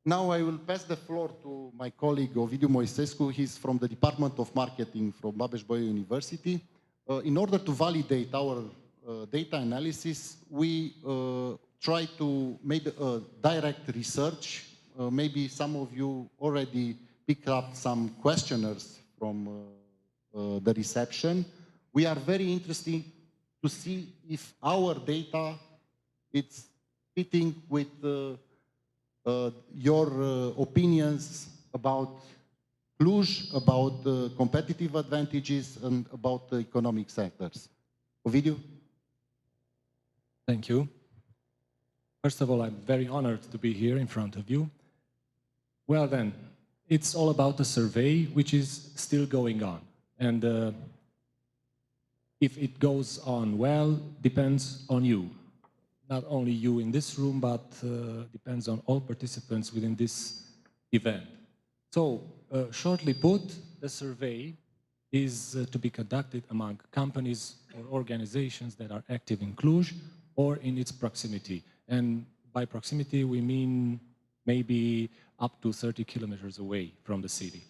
Now I will pass the floor to my colleague Ovidiu Moisescu. He's from the Department of Marketing from Babeș-Bolyai University. In order to validate our data analysis, we try to make direct research. Maybe some of you already picked up some questionnaires from the reception. We are very interested to see if our data is fitting with your opinions about Cluj, about competitive advantages, and about the economic sectors. Ovidiu? Thank you. First of all, I'm very honored to be here in front of you. Well then, it's all about the survey, which is still going on. And if it goes on well, depends on you. Not only you in this room, but depends on all participants within this event. So, shortly put, the survey is to be conducted among companies or organizations that are active in Cluj or in its proximity. And by proximity, we mean maybe up to 30 kilometers away from the city.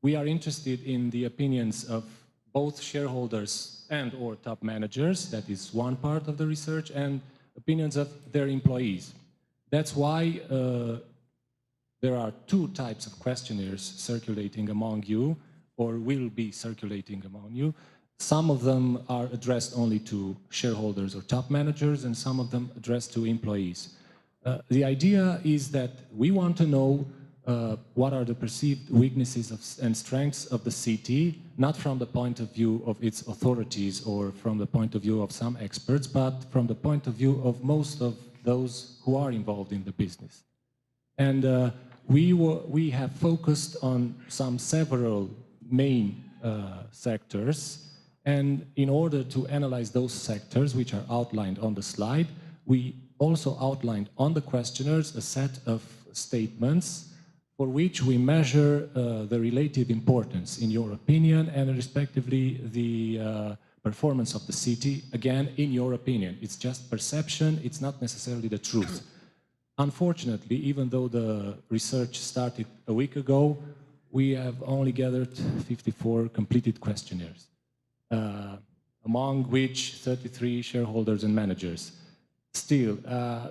We are interested in the opinions of both shareholders and or top managers, that is one part of the research, and opinions of their employees. That's why there are two types of questionnaires circulating among you, or will be circulating among you. Some of them are addressed only to shareholders or top managers, and some of them addressed to employees. The idea is that we want to know what are the perceived weaknesses and strengths of the city, not from the point of view of its authorities or from the point of view of some experts, but from the point of view of most of those who are involved in the business. And we have focused on several main sectors, and in order to analyze those sectors, which are outlined on the slide, we also outlined on the questionnaires a set of statements for which we measure the relative importance, in your opinion, and respectively the performance of the city, again, in your opinion. It's just perception, it's not necessarily the truth. Unfortunately, even though the research started a week ago, we have only gathered 54 completed questionnaires, among which 33 shareholders and managers. Still,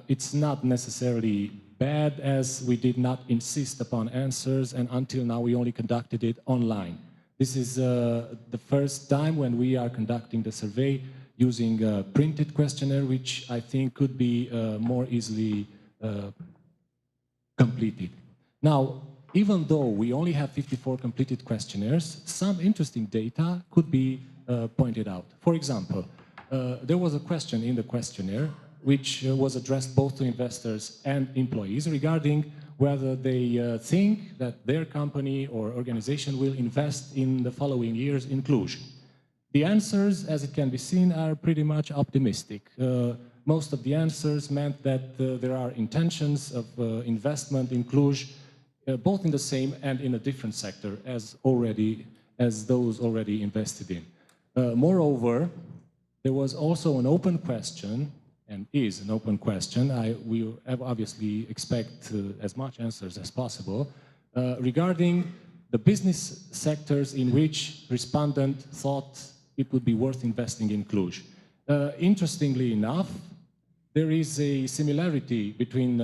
it's not necessarily bad, as we did not insist upon answers, and until now we only conducted it online. This is the first time when we are conducting the survey using a printed questionnaire, which I think could be more easily completed. Now, even though we only have 54 completed questionnaires, some interesting data could be pointed out. For example, there was a question in the questionnaire which was addressed both to investors and employees regarding whether they think that their company or organization will invest in the following years in Cluj. The answers, as it can be seen, are pretty much optimistic. Most of the answers meant that there are intentions of investment in Cluj, both in the same and in a different sector as those already invested in. Moreover, there was also an open question, and is an open question. We obviously expect as much answers as possible regarding the business sectors in which respondent thought it would be worth investing in Cluj. Interestingly enough, there is a similarity between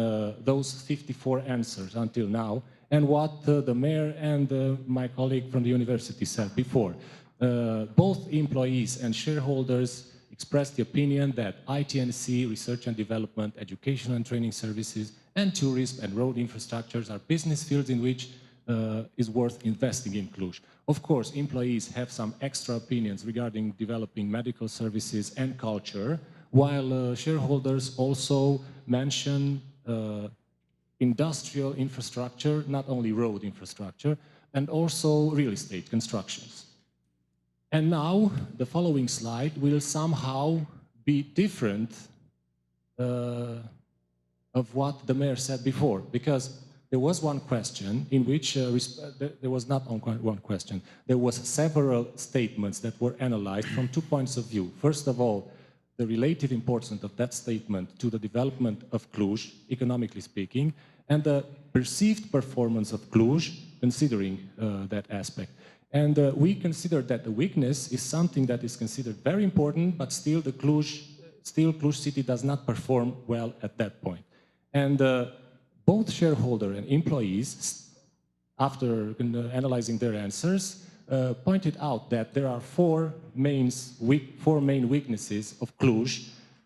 those 54 answers until now and what the mayor and my colleague from the university said before. Both employees and shareholders expressed the opinion that IT&C, research and development, education and training services, and tourism and road infrastructures are business fields in which is worth investing in Cluj. Of course, employees have some extra opinions regarding developing medical services and culture, while shareholders also mention industrial infrastructure, not only road infrastructure, and also real estate constructions. And now, the following slide will somehow be different of what the mayor said before, because there was one question in which, there was not one question, there was several statements that were analyzed from 2 points of view. First of all, the relative importance of that statement to the development of Cluj, economically speaking, and the perceived performance of Cluj, considering that aspect. And we consider that the weakness is something that is considered very important, but still Cluj city does not perform well at that point. And both shareholder and employees, after analyzing their answers, pointed out that there are four main weaknesses of Cluj,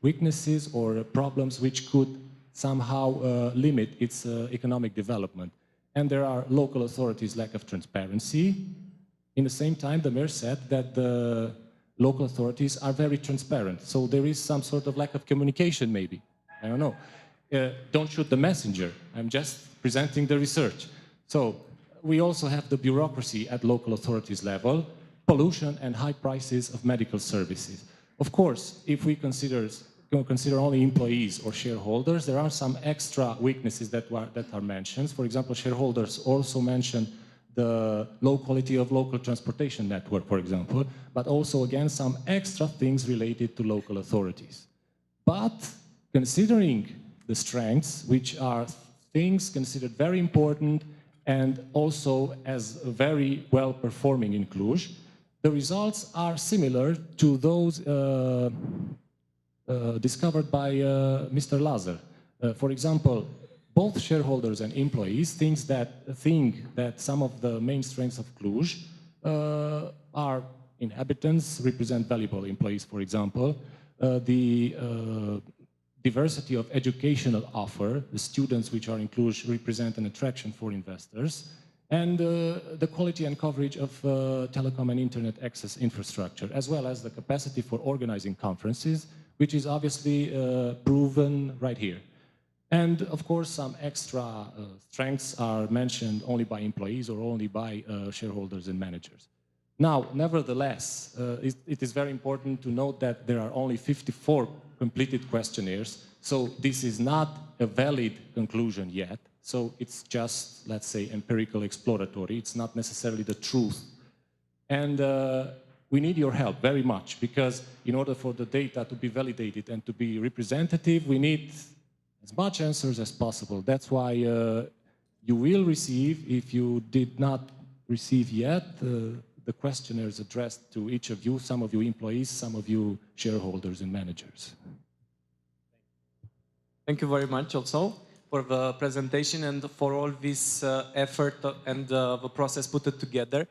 weaknesses or problems which could somehow limit its economic development. And there are local authorities' lack of transparency. In the same time, the mayor said that the local authorities are very transparent. So there is some sort of lack of communication, maybe. I don't know. Don't shoot the messenger. I'm just presenting the research. So we also have the bureaucracy at local authorities level, pollution and high prices of medical services. Of course, if we consider only employees or shareholders, there are some extra weaknesses that are mentioned. For example, shareholders also mention the low quality of local transportation network, for example, but also, again, some extra things related to local authorities. But considering the strengths, which are things considered very important and also as very well performing in Cluj, the results are similar to those discovered by Mr. Lazar. For example, both shareholders and employees think that some of the main strengths of Cluj are inhabitants, represent valuable employees, for example, the diversity of educational offer, the students which are in Cluj represent an attraction for investors, and the quality and coverage of telecom and internet access infrastructure, as well as the capacity for organizing conferences, which is obviously proven right here. And of course, some extra strengths are mentioned only by employees or only by shareholders and managers. Now, nevertheless, it is very important to note that there are only 54 completed questionnaires, so this is not a valid conclusion yet. So it's just, let's say, empirical exploratory. It's not necessarily the truth. And we need your help very much, because in order for the data to be validated and to be representative, we need as much answers as possible. That's why you will receive, if you did not receive yet, the questionnaires addressed to each of you, some of you employees, some of you shareholders and managers. Thank you very much also for the presentation and for all this effort and the process put it together.